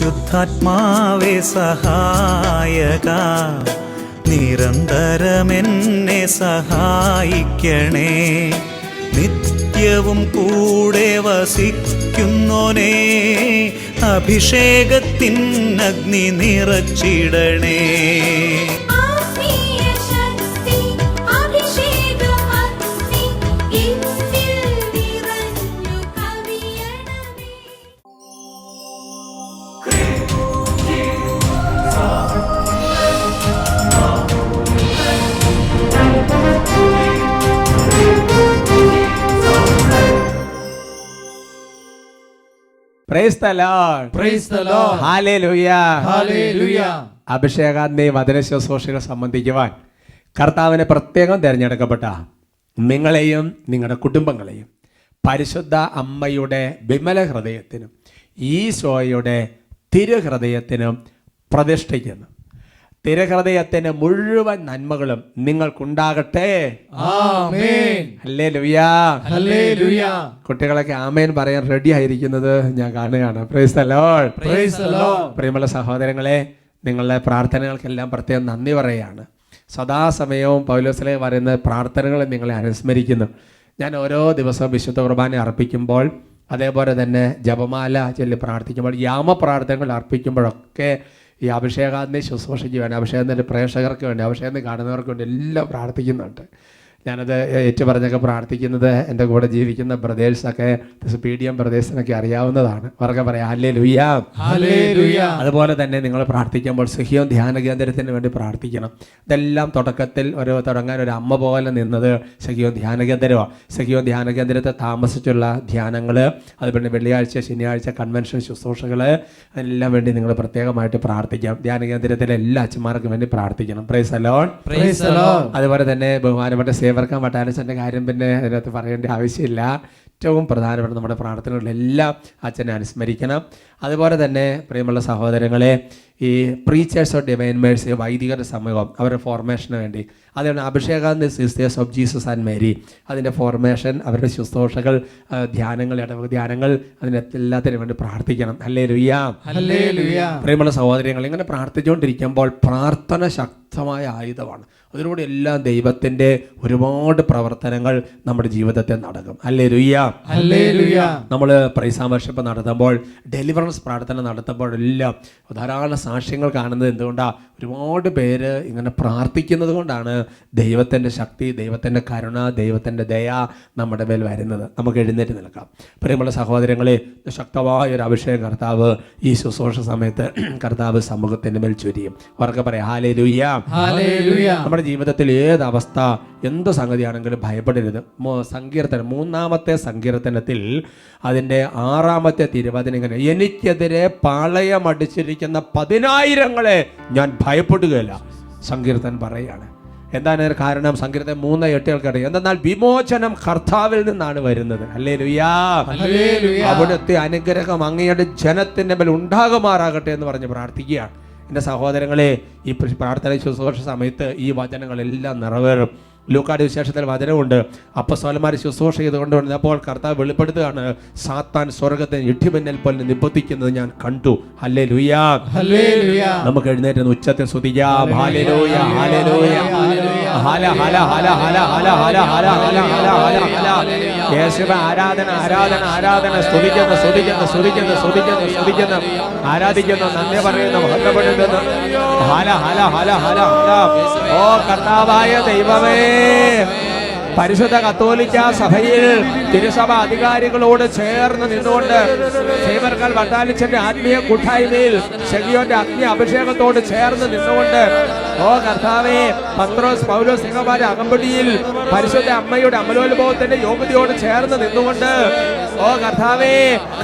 പരിശുദ്ധാത്മാവേ സഹായക, നിരന്തരമെന്നെ സഹായിക്കണേ. നിത്യവും കൂടെ വസിക്കുന്നോനേ, അഭിഷേകത്തിൻ അഗ്നി നിറച്ചിടണേ. Praise the Lord. Praise the Lord. Hallelujah. Hallelujah. അഭിഷേകാഗ്നി വചന ശുശ്രൂഷകൾ സംബന്ധിക്കുവാൻ കർത്താവിനെ പ്രത്യേകം തിരഞ്ഞെടുക്കപ്പെട്ട നിങ്ങളെയും നിങ്ങളുടെ കുടുംബങ്ങളെയും പരിശുദ്ധ അമ്മയുടെ വിമല ഹൃദയത്തിനും ഈശോയുടെ തിരുഹൃദയത്തിനും പ്രതിഷ്ഠിക്കുന്നു. തിരുഹൃദയത്തിന് മുഴുവൻ നന്മകളും നിങ്ങൾക്കുണ്ടാകട്ടെ. ആമേൻ. ഹല്ലേലൂയ. ഹല്ലേലൂയ. കുട്ടികളൊക്കെ ആമേൻ പറയാൻ റെഡി ആയിരിക്കുന്നത് ഞാൻ കാണുകയാണ്. Price the Lord. Praise the Lord. പ്രിയമുള്ള സഹോദരങ്ങളെ, നിങ്ങളുടെ പ്രാർത്ഥനകൾക്കെല്ലാം പ്രത്യേകം നന്ദി പറയുകയാണ്. സദാസമയവും പൗലോസിലെ വരുന്ന പ്രാർത്ഥനകൾ നിങ്ങളെ അനുസ്മരിക്കുന്നു. ഞാൻ ഓരോ ദിവസവും വിശുദ്ധ കുർബാന അർപ്പിക്കുമ്പോൾ, അതേപോലെ തന്നെ ജപമാല ചൊല്ലി പ്രാർത്ഥിക്കുമ്പോൾ, യാമപ്രാർത്ഥനകൾ അർപ്പിക്കുമ്പോഴൊക്കെ ഈ അഭിഷേകാഗ്നി ശുശ്രൂഷയ്ക്ക് വേണ്ടി, അഭിഷേകത്തിൻ്റെ പ്രേക്ഷകർക്ക് വേണ്ടി, അഭിഷേകത്തിന് കാണുന്നവർക്ക് വേണ്ടി എല്ലാം പ്രാർത്ഥിക്കുന്നുണ്ട്. ഞാനത് ഏറ്റുപറഞ്ഞൊക്കെ പ്രാർത്ഥിക്കുന്നത് എൻ്റെ കൂടെ ജീവിക്കുന്ന ബ്രദേഴ്സൊക്കെ, PDM ബ്രദേഴ്സിനൊക്കെ അറിയാവുന്നതാണ്. അവർക്ക് പറയാം ഹല്ലേലൂയ. ഹല്ലേലൂയ. അതുപോലെ തന്നെ നിങ്ങൾ പ്രാർത്ഥിക്കുമ്പോൾ സിഹിയോൻ ധ്യാന കേന്ദ്രത്തിന് വേണ്ടി പ്രാർത്ഥിക്കണം. ഇതെല്ലാം തുടക്കത്തിൽ തുടങ്ങാൻ ഒരു അമ്മ പോലെ നിന്നത് സിഹിയോൻ ധ്യാന കേന്ദ്രമാണ്. സിഹിയോൻ ധ്യാന കേന്ദ്രത്തെ താമസിച്ചുള്ള ധ്യാനങ്ങൾ, അതുപോലെ വെള്ളിയാഴ്ച ശനിയാഴ്ച കൺവെൻഷൻ ശുശ്രൂഷകൾ, അതിനെല്ലാം വേണ്ടി നിങ്ങൾ പ്രത്യേകമായിട്ട് പ്രാർത്ഥിക്കാം. ധ്യാന കേന്ദ്രത്തിലെ എല്ലാ അച്ഛന്മാർക്കും വേണ്ടി പ്രാർത്ഥിക്കണം. Price the Lord. Praise the Lord. അതുപോലെ തന്നെ ബഹുമാനപ്പെട്ട സേവർക്കാൻ വട്ടാനച്ചൻ്റെ കാര്യം പിന്നെ അതിനകത്ത് പറയേണ്ട ആവശ്യമില്ല. ഏറ്റവും പ്രധാനപ്പെട്ട നമ്മുടെ പ്രാർത്ഥനകളിലെല്ലാം അച്ഛനെ അനുസ്മരിക്കണം. അതുപോലെ തന്നെ പ്രിയമുള്ള സഹോദരങ്ങളെ, ഈ പ്രീച്ചേഴ്സ് ഓഫ് ഡിവൈൻ മേഴ്സി വൈദികരുടെ സമൂഹം, അവരുടെ ഫോർമേഷന് വേണ്ടി, അതുകൊണ്ട് Abhishekagni sisters of Jesus and Mary, അതിൻ്റെ ഫോർമേഷൻ, അവരുടെ ശുശ്രൂഷകൾ, ധ്യാനങ്ങൾ, ധ്യാനങ്ങൾ, അതിനെല്ലാത്തിനും വേണ്ടി പ്രാർത്ഥിക്കണം. ഹല്ലേലൂയ. ഹല്ലേലൂയ. പ്രിയമുള്ള സഹോദരങ്ങൾ, ഇങ്ങനെ പ്രാർത്ഥിച്ചുകൊണ്ടിരിക്കുമ്പോൾ പ്രാർത്ഥന ശക്തമായ ആയുധമാണ്. അതിലൂടെ എല്ലാം ദൈവത്തിൻ്റെ ഒരുപാട് പ്രവർത്തനങ്ങൾ നമ്മുടെ ജീവിതത്തിൽ നടക്കും. ഹല്ലേലൂയ. ഹല്ലേലൂയ. നമ്മൾ പ്രൈസ് ആൻഡ് വർഷിപ്പ് നടത്തുമ്പോൾ, ഡെലിവറൻസ് പ്രാർത്ഥന നടത്തുമ്പോഴെല്ലാം ധാരാളം സാക്ഷ്യങ്ങൾ കാണുന്നത് എന്തുകൊണ്ടാണ്? ഒരുപാട് പേര് ഇങ്ങനെ പ്രാർത്ഥിക്കുന്നത് കൊണ്ടാണ് ദൈവത്തിൻ്റെ ശക്തി, ദൈവത്തിൻ്റെ കരുണ, ദൈവത്തിൻ്റെ ദയ നമ്മുടെ മേൽ വരുന്നത്. നമുക്ക് എഴുന്നേറ്റ് നിൽക്കാം. പ്രിയമുള്ള സഹോദരങ്ങളെ, ശക്തമായ ഒരു അഭിഷേകം കർത്താവ് ഈ ശുശ്രൂഷ സമയത്ത് കർത്താവ് സമൂഹത്തിൻ്റെ മേൽ ചൊരിയും. അവർക്ക് പറയാം ഹല്ലേലൂയ. ഹല്ലേലൂയ. നമ്മുടെ ജീവിതത്തിൽ ഏത് അവസ്ഥ, എന്ത് സംഗതിയാണെങ്കിലും ഭയപ്പെടരുത്. സങ്കീർത്തനം, 3-ാമത്തെ സങ്കീർത്തനത്തിൽ അതിൻ്റെ 6-ാമത്തെ തിരുവചനം ഇങ്ങനെ: എനിക്കെതിരെ പാളയമടിച്ചിരിക്കുന്ന 10,000 ഞാൻ ഭയപ്പെടുകയില്ല. സങ്കീർത്തൻ പറയുകയാണ്. എന്താണ് കാരണം? സങ്കീർത്തനം 3:8 അറിയാം. എന്തെന്നാൽ വിമോചനം കർത്താവിൽ നിന്നാണ് വരുന്നത്. ഹല്ലേലൂയ. ഹല്ലേലൂയ. അവിടുത്തെ അനുഗ്രഹം അങ്ങയുടെ ജനത്തിൻ്റെ മേൽ ഉണ്ടാകുമാറാകട്ടെ എന്ന് പറഞ്ഞ് പ്രാർത്ഥിക്കുകയാണ്. എൻ്റെ സഹോദരങ്ങളെ, ഈ പ്രാർത്ഥന ശുശ്രൂഷ സമയത്ത് ഈ വചനങ്ങളെല്ലാം നിറവേറും. ലൂക്കായുടെ വിശേഷത്തിൽ വചനമുണ്ട്. അപ്പസ്തോലന്മാർ ശുശ്രൂഷ ചെയ്തുകൊണ്ട് അപ്പോൾ കർത്താവ് വെളിപ്പെടുത്തുകയാണ്, സാത്താൻ സ്വർഗ്ഗത്തിൽ ഇടിമിന്നൽ പോലെ നിബന്ധിക്കുന്നത് ഞാൻ കണ്ടു. ഹല്ലേലൂയ. ഹല്ലേലൂയ. നമുക്ക് എഴുന്നേറ്റ് ഉച്ചത്തിൽ സ്തുതിക്കാം. ഹല്ലേലൂയ. ഹല്ലേലൂയ. ഹല ഹല ഹല ഹല ഹല ഹല ഹല ഹല ഹല ഹല ഹല. യേശുവേ, ആരാധന ആരാധന ആരാധന. സ്തുതിക്കുന്നു സ്തുതിക്കുന്നു സ്തുതിക്കുന്നു സ്തുതിക്കുന്നു സ്തുതിക്കുന്നു ആരാധിക്കുന്നു, നന്ദി പറയുന്നു, മഹത്വപ്പെടുത്തുന്നു. ഹല ഹല ഹല ഹല ഹല. ഓ കർത്താവായ ദൈവമേ, പരിശുദ്ധ കത്തോലിക്ക സഭയിൽ തിരുസഭ അധികാരികളോട് ചേർന്ന് നിന്നുകൊണ്ട്, സേവർക്കാൽ വട്ടാലിച്ചന്റെ ആത്മീയ കൂട്ടായ്മയിൽ ശെഗിയോന്റെ അഗ്നി അഭിഷേകത്തോട് ചേർന്ന് നിന്നുകൊണ്ട്, ഓ കർത്താവേ, പത്രോസ് പൗലോസ് സിംഹന്മാരുടെ അകമ്പടിയിൽ പരിശുദ്ധ അമ്മയുടെ അമലോത്ഭവത്തിന്റെ യോഗ്യതയോട് ചേർന്ന് നിന്നുകൊണ്ട്, ഓ കർത്താവേ,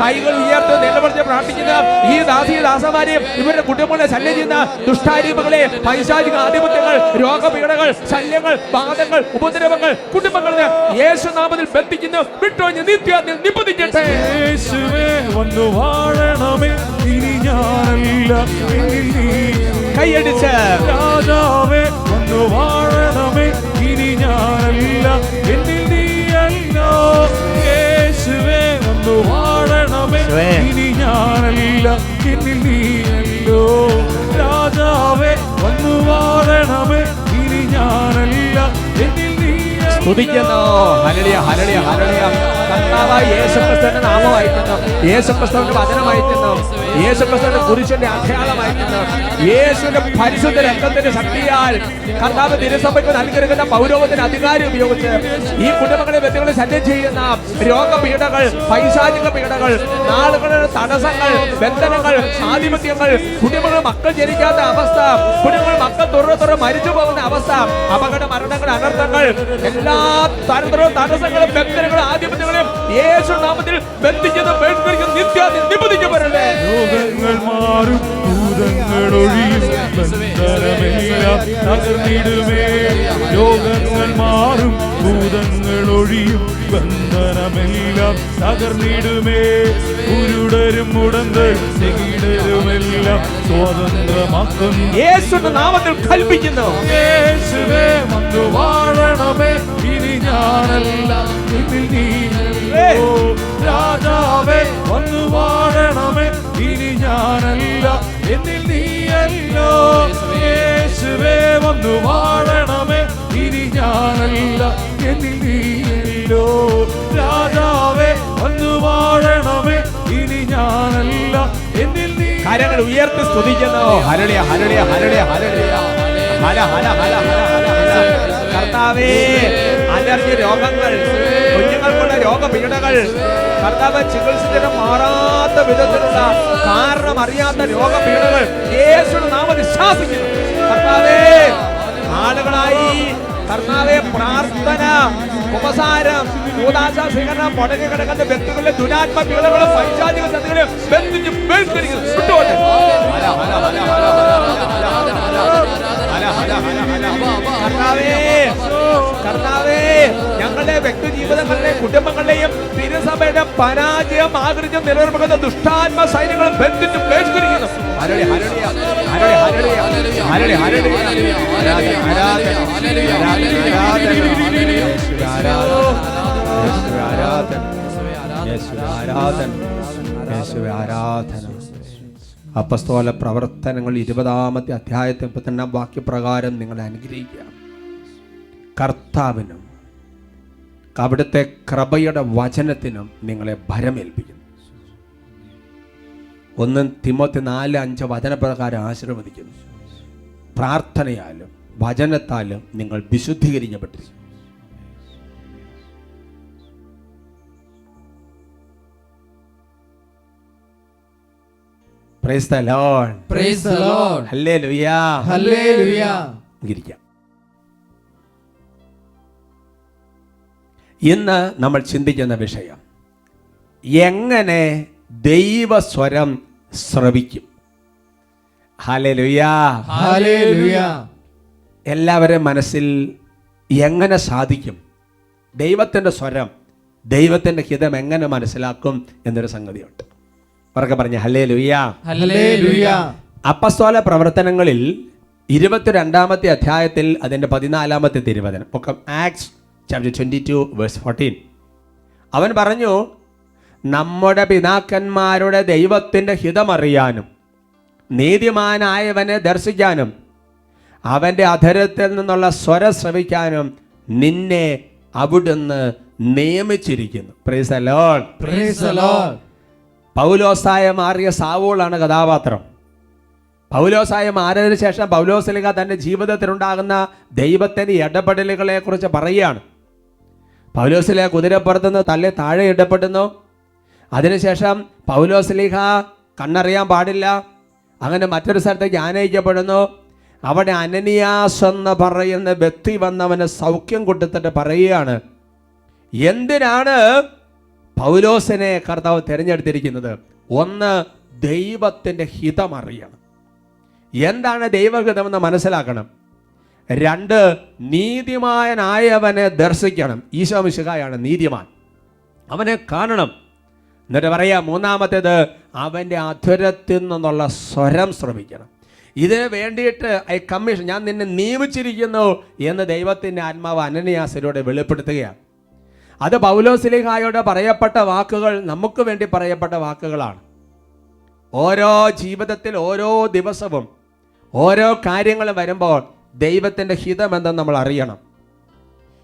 കൈകൾ ഉയർത്തി നിലവിളിച്ച് പ്രാർത്ഥിക്കുന്ന ഈ ദാസന്മാരെയും ഇവരുടെ കുടുംബങ്ങളെ ശല്യം ചെയ്യുന്ന ദുഷ്ടാരൂപങ്ങളെ, പൈശാചിക ആധിപത്യങ്ങൾ, രോഗപീഠകൾ, ശല്യങ്ങൾ, ബാധകൾ, ഉപദ്രവങ്ങൾ കുടുംബങ്ങളെ യേശുനാമത്തിൽ ബന്ധിക്കുന്നു. വിട്ടൊഴിഞ്ഞ് നിത്യത്തിൽ നിബന്ധിക്കട്ടെ. യേശുവേ, വന്നു വാഴണമേ, ഇനി ഞാനല്ല കൈയടിച്ച്. രാജാവേ, വന്നു വാഴണമേ, ഇനി ഞാനല്ല എന്നിൽ നീയല്ലോ. യേശുവേ, വന്നു വാഴണമേ, യേശുവേ. ഇനി ഞാനല്ല എന്നിൽ നീയല്ലോ. രാജാവേ വന്നു വാഴണമേ, ഇനി ഞാനല്ല എന്നിൽ നീയല്ലോ. സ്തുതിക്കുന്നു. Hallelujah, hallelujah, hallelujah. കർത്താവായ യേശുക്രിസ്തുവിന്റെ നാമം അയക്കുന്നു, യേശുക്രിസ്തുവിന്റെ വചനം അയക്കുന്നു, യേശുക്രിസ്തുവിന്റെ കുരിശിന്റെ അടയാളം അയക്കുന്നു. യേശുവിന്റെ പരിശുദ്ധ രക്തത്തിന്റെ ശക്തിയാൽ കർത്താവ് തിരുസഭയ്ക്ക് നൽകിയിരിക്കുന്ന പൗരോഹിത്യത്തിന് അധികാരം ഉപയോഗിച്ച് ഈ കുടുംബങ്ങളെ വ്യക്തികളെ ശല്യം ചെയ്യുന്ന രോഗപീഠകൾ, പൈശാചിക പീഠകൾ, നാളുകളുടെ തടസ്സങ്ങൾ, ബന്ധനങ്ങൾ, ആധിപത്യങ്ങൾ, കുടുംബങ്ങൾ മക്കൾ ജനിക്കാത്ത അവസ്ഥ, കുടുംബങ്ങൾ മക്കൾ തുറന്നു മരിച്ചു പോകുന്ന അവസ്ഥ, അപകട മരണങ്ങൾ, അനർത്ഥങ്ങൾ, എല്ലാ തരത്തിലുള്ള തടസ്സങ്ങളും ബന്ധനങ്ങളും ആധിപത്യങ്ങളും യേശു നാമത്തിൽ ബന്ധിക്കുന്ന നിബന്ധിക്കപ്പെടട്ടെ. രോഗങ്ങൾ മാറും, ഭൂതങ്ങൾ ഒഴിയും, ബന്ധനമെല്ലാം തകർന്നിടുമേ. രോഗങ്ങൾ മാറും, ഭൂതങ്ങൾ ഒഴിയും, ബന്ധനമെല്ലാം തകർന്നിടുമേ. കുരുടരും മുടന്തർ ചെകിടരുമെല്ലാം സ്വതന്ത്രമാക്കും യേശുവിന്റെ നാമത്തിൽ കൽപ്പിക്കുന്നു. യേശുവേ വന്നു വാഴണമേ, ഇനി ഞാനല്ല എന്നിൽ നീയല്ലോ. രാജാവേ വന്നു വാഴണമേ, ഇനി ഞാനല്ല എന്നിൽ നീയല്ലോ. യേശുവേ വന്നു വാഴണമേ, ഇനി ഞാനല്ല എന്നിൽ നീയല്ലോ. രാജാവേ വന്നു വാഴണമേ, ഇനി ഞാനല്ല എന്നിൽ നീ. കരങ്ങൾ ഉയർത്തി സ്തുതിക്കുന്നു. Hallelujah, hallelujah, hallelujah, hallelujah. Hala Hala Hala Hala Hala Hala. കർത്താവേ, അലർജി രോഗങ്ങൾ, കുഞ്ഞുങ്ങൾക്കുള്ള രോഗപീഠകൾ, കർത്താവ് ചികിത്സിച്ചിട്ട് മാറാത്ത വിധത്തിലുള്ള കാരണം അറിയാത്ത രോഗപീഠകൾ യേശുവിന്റെ നാമത്തിൽ ശാസിക്കുന്നു. കർത്താവേ, ആളുകളായി കർത്താവെ പ്രാർത്ഥന, ഉപസാരം, കൂദാശ സ്വീകരണം മുടങ്ങി കിടക്കുന്ന വ്യക്തികളുടെ ദുരാത്മ പീഡകളും പൈശാചിക ശക്തികളെയും ബന്ധിച്ച് ബഹിഷ്കരിക്കുന്നു. വിട്ടുപോട്ടെ. കർത്താവേ, ഞങ്ങളുടെ വ്യക്തി ജീവിതങ്ങളുടെയും കുടുംബങ്ങളുടെയും തിരുസഭയുടെ പരാജയം ആഗ്രഹിച്ച് നിലനിർത്തുന്ന ദുഷ്ടാത്മ സൈന്യങ്ങളും ബന്ധിച്ച് ബഹിഷ്കരിക്കുന്നു. അപ്പസ്തോല പ്രവർത്തനങ്ങൾ 20-ാമത്തെ അധ്യായത്തിൽ 32-ാം വാക്യപ്രകാരം നിങ്ങളെ അനുഗ്രഹിക്കുക. കർത്താവിനും അവിടുത്തെ കൃപയുടെ വചനത്തിനും നിങ്ങളെ ഭരമേൽപ്പിക്കുന്നു. 1 തിമോത്തി 4:5 വചനപ്രകാരം ആശീർവദിക്കുന്നു. പ്രാർത്ഥനയാലും വചനത്താലും നിങ്ങൾ വിശുദ്ധീകരിക്കപ്പെട്ടിരിക്കുന്നു. Praise the Lord. Praise the Lord. Hallelujah. Hallelujah. ഇരിക്കാം. ഇന്ന് നമ്മൾ ചിന്തിക്കുന്ന വിഷയം എങ്ങനെ ദൈവസ്വരം ശ്രവിക്കും. ഹല്ലേലൂയാ. Hallelujah. എല്ലാവരും മനസ്സിൽ എങ്ങനെ സാധിക്കും ദൈവത്തിൻ്റെ സ്വരം, ദൈവത്തിൻ്റെ ഹിതം എങ്ങനെ മനസ്സിലാക്കും എന്നൊരു സംഗതിയുണ്ട്. അവർക്ക് പറഞ്ഞ ഹല്ലേലൂയാ. Hallelujah. അപ്പസ്തോല പ്രവർത്തനങ്ങളിൽ 22-ാമത്തെ അധ്യായത്തിൽ അതിൻ്റെ 14-ാമത്തെ തിരുവചനം, ആക്ട്സ് ചാപ്റ്റർ 22:14. അവൻ പറഞ്ഞു, നമ്മുടെ പിതാക്കന്മാരുടെ ദൈവത്തിൻ്റെ ഹിതമറിയാനും നീതിമാനായവനെ ദർശിക്കാനും അവൻ്റെ അധരത്തിൽ നിന്നുള്ള സ്വരം ശ്രവിക്കാനും നിന്നെ അവിടുന്ന് നിയമിച്ചിരിക്കുന്നു. Praise the Lord. Praise the Lord. പൗലോസായ മാറിയ സാവൂളാണ് കഥാപാത്രം. പൗലോസായ മാറിയതിനു ശേഷം പൗലോസ്ലീഹ തൻ്റെ ജീവിതത്തിലുണ്ടാകുന്ന ദൈവത്തിൻ്റെ ഇടപെടലുകളെ കുറിച്ച് പറയുകയാണ്. പൗലോസ്ലീഹ കുതിരപ്പുറത്തുനിന്ന് തള്ളി താഴെ ഇടപെടുന്നു. അതിനുശേഷം പൗലോസ്ലീഹ കണ്ണറിയാൻ പാടില്ല, അങ്ങനെ മറ്റൊരു സ്ഥലത്തേക്ക് ആനയിക്കപ്പെടുന്നു. അവിടെ അനനിയാസ് എന്ന് പറയുന്ന വ്യക്തി വന്നവന് സൗഖ്യം കൊടുത്തിട്ട് പറയുകയാണ്, എന്തിനാണ് പൗലോസിനെ കർത്താവ് തിരഞ്ഞെടുത്തിരിക്കുന്നത്? 1, ദൈവത്തിൻ്റെ ഹിതം അറിയണം. എന്താണ് ദൈവഹിതമെന്ന് മനസ്സിലാക്കണം. 2, നീതിമാനായവനെ ദർശിക്കണം. ഈശോ മിശിഹായാണ് നീതിമാൻ, അവനെ കാണണം. എന്നിട്ട് പറയാം 3-ാമത്തേത്, അവൻ്റെ അധരത്തിൽ നിന്നുള്ള സ്വരം ശ്രമിക്കണം. ഇതിന് വേണ്ടിയിട്ട് കമ്മീഷൻ, ഞാൻ നിന്നെ നിയമിച്ചിരിക്കുന്നു എന്ന് ദൈവത്തിൻ്റെ ആത്മാവ് അനനിയാസിലൂടെ വെളിപ്പെടുത്തുകയാണ്. അത് പൗലോസ്ലീഹായോട് പറയപ്പെട്ട വാക്കുകൾ നമുക്ക് വേണ്ടി പറയപ്പെട്ട വാക്കുകളാണ്. ഓരോ ജീവിതത്തിൽ ഓരോ ദിവസവും ഓരോ കാര്യങ്ങൾ വരുമ്പോൾ ദൈവത്തിൻ്റെ ഹിതമെന്തെന്ന് നമ്മൾ അറിയണം.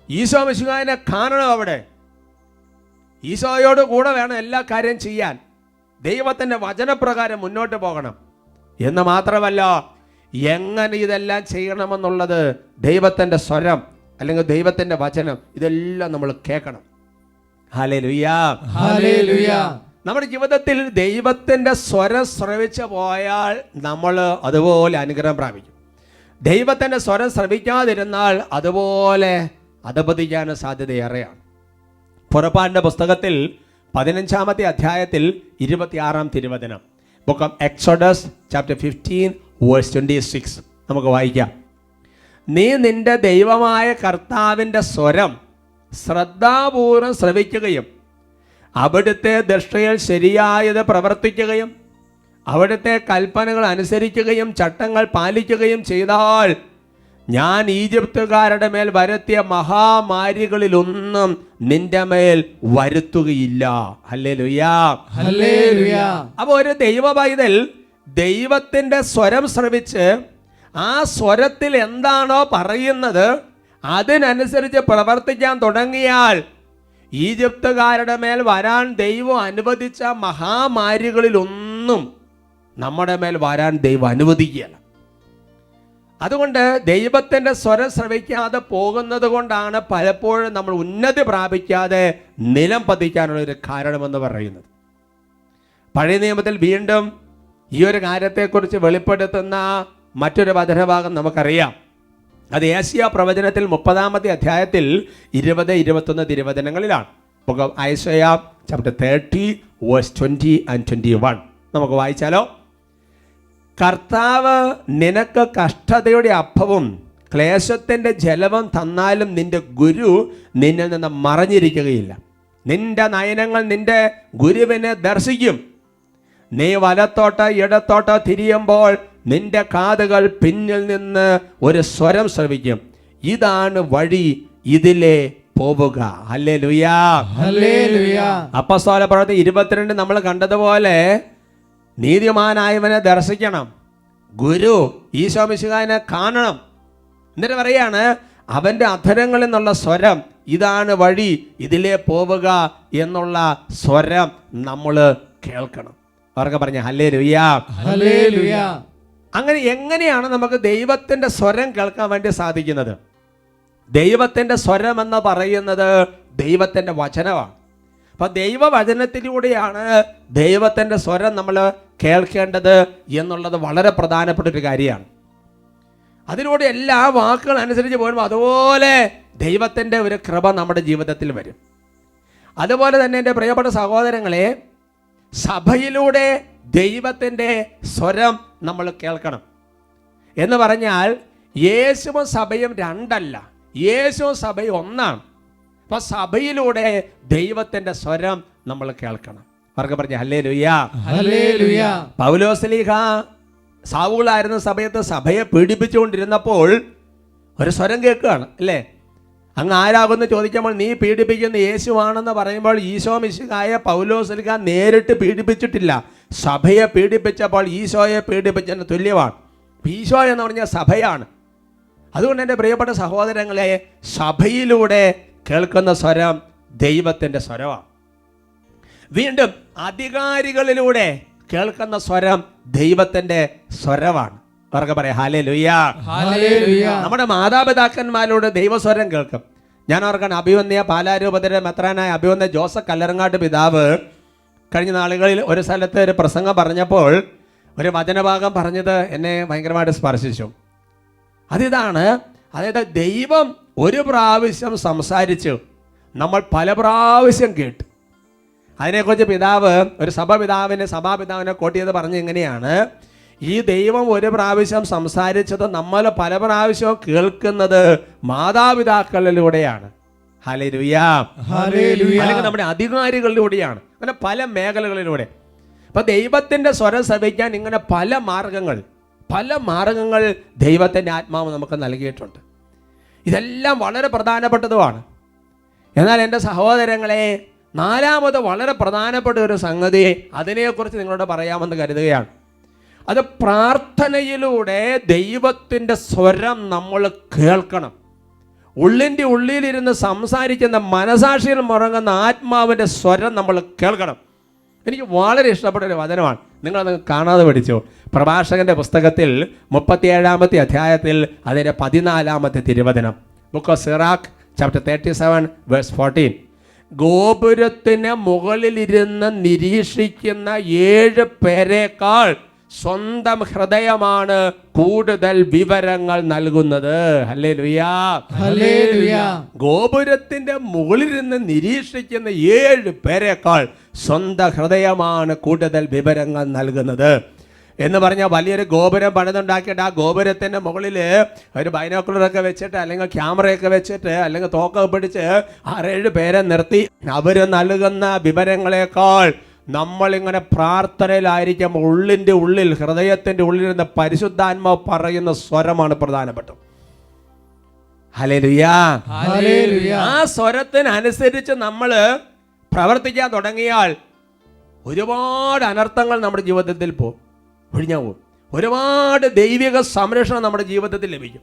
ഈശോ മിശിഹായെ കാണണം. അവിടെ ഈശോയോട് കൂടെ വേണം എല്ലാ കാര്യം ചെയ്യാൻ. ദൈവത്തിൻ്റെ വചനപ്രകാരം മുന്നോട്ട് പോകണം എന്ന് മാത്രമല്ല, എങ്ങനെ ഇതെല്ലാം ചെയ്യണമെന്നുള്ളത് ദൈവത്തിൻ്റെ സ്വരം അല്ലെങ്കിൽ ദൈവത്തിൻ്റെ വചനം ഇതെല്ലാം നമ്മൾ കേൾക്കണം. Hallelujah, hallelujah. നമ്മുടെ ജീവിതത്തിൽ ദൈവത്തിൻ്റെ സ്വരം ശ്രവിച്ചു പോയാൽ നമ്മൾ അതുപോലെ അനുഗ്രഹം പ്രാപിക്കും. ദൈവത്തിൻ്റെ സ്വരം ശ്രവിക്കാതിരുന്നാൽ അതുപോലെ അധപതിക്കാൻ സാധ്യതയേറെയാണ്. പുറപ്പാടിൻ്റെ പുസ്തകത്തിൽ 15-ാമത്തെ അധ്യായത്തിൽ 26-ാം തിരുവചനം, ബുക്ക് ഓഫ് എക്സോഡസ് ചാപ്റ്റർ 15:26 നമുക്ക് വായിക്കാം. നീ നിന്റെ ദൈവമായ കർത്താവിൻ്റെ സ്വരം ശ്രദ്ധാപൂർവം ശ്രവിക്കുകയും അവിടുത്തെ ദൃഷ്ടിയിൽ ശരിയായത് പ്രവർത്തിക്കുകയും അവിടുത്തെ കൽപ്പനകൾ അനുസരിക്കുകയും ചട്ടങ്ങൾ പാലിക്കുകയും ചെയ്താൽ ഞാൻ ഈജിപ്തുകാരുടെ മേൽ വരുത്തിയ മഹാമാരികളിലൊന്നും നിന്റെ മേൽ വരുത്തുകയില്ല. Hallelujah, hallelujah. അപ്പോൾ ഒരു ദൈവ പൈതൽ ദൈവത്തിൻ്റെ സ്വരം ശ്രവിച്ച് ആ സ്വരത്തിൽ എന്താണോ പറയുന്നത് അതിനനുസരിച്ച് പ്രവർത്തിക്കാൻ തുടങ്ങിയാൽ ഈജിപ്തുകാരുടെ മേൽ വരാൻ ദൈവം അനുവദിച്ച മഹാമാരികളിലൊന്നും നമ്മുടെ മേൽ വരാൻ ദൈവം അനുവദിക്കുകയില്ല. അതുകൊണ്ട് ദൈവത്തിൻ്റെ സ്വരം ശ്രവിക്കാതെ പോകുന്നത് കൊണ്ടാണ് പലപ്പോഴും നമ്മൾ ഉന്നതി പ്രാപിക്കാതെ നിലം പതിക്കാനുള്ളൊരു കാരണമെന്ന് പറയുന്നത്. പഴയ നിയമത്തിൽ വീണ്ടും ഈ ഒരു കാര്യത്തെക്കുറിച്ച് വെളിപ്പെടുത്തുന്ന മറ്റൊരു വചനഭാഗം നമുക്കറിയാം. അത് ഏശയ്യാ പ്രവചനത്തിൽ 30-ാമത്തെ അധ്യായത്തിൽ 20-21 തിരുവചനങ്ങളിലാണ്. Book of Isaiah chapter 30:20 and 21 നമുക്ക് വായിച്ചാലോ. കർത്താവ് നിനക്ക് കഷ്ടതയുടെ അപ്പവും ക്ലേശത്തിൻ്റെ ജലവും തന്നാലും നിന്റെ ഗുരു നിന്നിൽ നിന്ന് മറഞ്ഞിരിക്കുകയില്ല. നിന്റെ നയനങ്ങൾ നിന്റെ ഗുരുവിനെ ദർശിക്കും. നീ വലത്തോട്ട് ഇടത്തോട്ട് തിരിയുമ്പോൾ നിന്റെ കാതുകൾ പിന്നിൽ നിന്ന് ഒരു സ്വരം ശ്രവിക്കും. ഇതാണ് വഴി, ഇതിലെ പോവുക. Hallelujah, hallelujah. അപ്പോസ്തല പ്രവൃത്തി 22 നമ്മൾ കണ്ടതുപോലെ നീതിമാനായവനെ ദർശിക്കണം. ഗുരു ഈശോ മിശിഹായെ കാണണം. എന്നിട്ട് പറയാണ് അവൻ്റെ അധരങ്ങളിൽ നിന്നുള്ള സ്വരം ഇതാണ് വഴി, ഇതിലേ പോവുക എന്നുള്ള സ്വരം നമ്മൾ കേൾക്കണം. അവർക്ക് പറഞ്ഞ ഹല്ലേലൂയ, ഹല്ലേലൂയ. അങ്ങനെ എങ്ങനെയാണ് നമുക്ക് ദൈവത്തിൻ്റെ സ്വരം കേൾക്കാൻ വേണ്ടി സാധിക്കുന്നത്? ദൈവത്തിൻ്റെ സ്വരം എന്ന് പറയുന്നത് ദൈവത്തിൻ്റെ വചനമാണ്. അപ്പം ദൈവവചനത്തിലൂടെയാണ് ദൈവത്തിൻ്റെ സ്വരം നമ്മൾ കേൾക്കേണ്ടത് എന്നുള്ളത് വളരെ പ്രധാനപ്പെട്ട ഒരു കാര്യമാണ്. അതിലൂടെ എല്ലാ വാക്കുകൾ അനുസരിച്ച് പോകുമ്പോൾ അതുപോലെ ദൈവത്തിൻ്റെ ഒരു കൃപ നമ്മുടെ ജീവിതത്തിൽ വരും. അതുപോലെ തന്നെ എൻ്റെ പ്രിയപ്പെട്ട സഹോദരങ്ങളെ, സഭയിലൂടെ ദൈവത്തിൻ്റെ സ്വരം നമ്മൾ കേൾക്കണം. എന്ന് പറഞ്ഞാൽ യേശുവും സഭയും രണ്ടല്ല, യേശുവും സഭയും ഒന്നാണ്. അപ്പൊ സഭയിലൂടെ ദൈവത്തിൻ്റെ സ്വരം നമ്മൾ കേൾക്കണം. അവർക്ക് പറഞ്ഞ ഹല്ലേലൂയ, ഹല്ലേലൂയ. പൗലോസ്ലീഹ സാവൂളായിരുന്ന സമയത്ത് സഭയെ പീഡിപ്പിച്ചുകൊണ്ടിരുന്നപ്പോൾ ഒരു സ്വരം കേൾക്കുകയാണ് അല്ലേ. അങ്ങ് ആരാകുമെന്ന് ചോദിക്കുമ്പോൾ നീ പീഡിപ്പിക്കുന്ന യേശുവാണെന്ന് പറയുമ്പോൾ ഈശോ മിശിഹായെ പൗലോസ്ലീഹ നേരിട്ട് പീഡിപ്പിച്ചിട്ടില്ല. സഭയെ പീഡിപ്പിച്ചപ്പോൾ ഈശോയെ പീഡിപ്പിച്ചതിന് തുല്യമാണ്. ഈശോ എന്ന് പറഞ്ഞാൽ സഭയാണ്. അതുകൊണ്ട് എൻ്റെ പ്രിയപ്പെട്ട സഹോദരങ്ങളെ, സഭയിലൂടെ കേൾക്കുന്ന സ്വരം ദൈവത്തിൻ്റെ സ്വരമാണ്. വീണ്ടും അധികാരികളിലൂടെ കേൾക്കുന്ന സ്വരം ദൈവത്തിൻ്റെ സ്വരമാണ്. അവർക്ക് പറയാം ഹല്ലേലൂയ, ഹല്ലേലൂയ. നമ്മുടെ മാതാപിതാക്കന്മാരോട് ദൈവസ്വരം കേൾക്കും. ഞാൻ ഓർക്കണം, അഭിവന്യ പാലാരൂപതയുടെ മെത്രാനായ അഭിവന്യ ജോസഫ് കല്ലറങ്ങാട്ട് പിതാവ് കഴിഞ്ഞ നാളുകളിൽ ഒരു സ്ഥലത്ത് ഒരു പ്രസംഗം പറഞ്ഞപ്പോൾ ഒരു വചനഭാഗം പറഞ്ഞത് എന്നെ ഭയങ്കരമായിട്ട് സ്പർശിച്ചു. അതിതാണ്, അതായത് ദൈവം ഒരു പ്രാവശ്യം സംസാരിച്ചു, നമ്മൾ പല പ്രാവശ്യം കേട്ടു. അതിനെക്കുറിച്ച് പിതാവ് ഒരു സഭാപിതാവിനെ കോട്ട് ചെയ്ത് പറഞ്ഞ് എങ്ങനെയാണ്, ഈ ദൈവം ഒരു പ്രാവശ്യം സംസാരിച്ചത് നമ്മൾ പല പ്രാവശ്യവും കേൾക്കുന്നത് മാതാപിതാക്കളിലൂടെയാണ്. Hallelujah, hallelujah. അല്ലെങ്കിൽ നമ്മുടെ അധികാരികളിലൂടെയാണ്. അങ്ങനെ പല മേഖലകളിലൂടെ. അപ്പൊ ദൈവത്തിന്റെ സ്വരം ശ്രവിക്കാൻ ഇങ്ങനെ പല മാർഗങ്ങൾ ദൈവത്തിന്റെ ആത്മാവ് നമുക്ക് നൽകിയിട്ടുണ്ട്. ഇതെല്ലാം വളരെ പ്രധാനപ്പെട്ടതുമാണ്. എന്നാൽ എൻ്റെ സഹോദരങ്ങളെ, നാലാമത് വളരെ പ്രധാനപ്പെട്ട ഒരു സംഗതി അതിനെക്കുറിച്ച് നിങ്ങളോട് പറയാമെന്ന് കരുതുകയാണ്. അത് പ്രാർത്ഥനയിലൂടെ ദൈവത്തിൻ്റെ സ്വരം നമ്മൾ കേൾക്കണം. ഉള്ളിൻ്റെ ഉള്ളിലിരുന്ന് സംസാരിക്കുന്ന, മനസാക്ഷിയിൽ മുറങ്ങുന്ന ആത്മാവിൻ്റെ സ്വരം നമ്മൾ കേൾക്കണം. എനിക്ക് വളരെ ഇഷ്ടപ്പെട്ട ഒരു വചനമാണ്, നിങ്ങളത് കാണാതെ പഠിച്ചു. പ്രഭാഷകന്റെ പുസ്തകത്തിൽ 37-ാമത്തെ അധ്യായത്തിൽ അതിൻ്റെ 14-ാമത്തെ തിരുവചനം, book of Sirach chapter 37 verse 14. ഗോപുരത്തിന് മുകളിലിരുന്ന് നിരീക്ഷിക്കുന്ന 7 പേരെക്കാൾ സ്വന്തം ഹൃദയമാണ് കൂടുതൽ വിവരങ്ങൾ നൽകുന്നത്. ഹല്ലേലൂയാ, ഹല്ലേലൂയാ. ഗോപുരത്തിന്റെ മുകളിലിരുന്ന് നിരീക്ഷിക്കുന്ന 7 പേരെക്കാൾ സ്വന്തം ഹൃദയമാണ് കൂടുതൽ വിവരങ്ങൾ നൽകുന്നത് എന്ന് പറഞ്ഞാൽ, വലിയൊരു ഗോപുരം പണിതുണ്ടാക്കിയിട്ട് ആ ഗോപുരത്തിൻ്റെ മുകളിൽ ഒരു ബൈനോക്കുലറൊക്കെ വെച്ചിട്ട്, അല്ലെങ്കിൽ ക്യാമറയൊക്കെ വെച്ചിട്ട്, അല്ലെങ്കിൽ തോക്കൊക്കെ പിടിച്ച് 6-7 പേരെ നിർത്തി അവർ നൽകുന്ന വിവരങ്ങളെക്കാൾ നമ്മളിങ്ങനെ പ്രാർത്ഥനയിലായിരിക്കും. ഉള്ളിൻ്റെ ഉള്ളിൽ, ഹൃദയത്തിൻ്റെ ഉള്ളിൽ പരിശുദ്ധാത്മാവ് പറയുന്ന സ്വരമാണ് പ്രധാനപ്പെട്ടത്. ഹല്ലേലൂയാ, ഹല്ലേലൂയാ. ആ സ്വരത്തിനനുസരിച്ച് നമ്മൾ പ്രവർത്തിക്കാൻ തുടങ്ങിയാൽ ഒരുപാട് അനർത്ഥങ്ങൾ നമ്മുടെ ജീവിതത്തിൽ ഒഴിഞ്ഞു പോകും. ഒരുപാട് ദൈവിക സംരക്ഷണം നമ്മുടെ ജീവിതത്തിൽ ലഭിക്കും.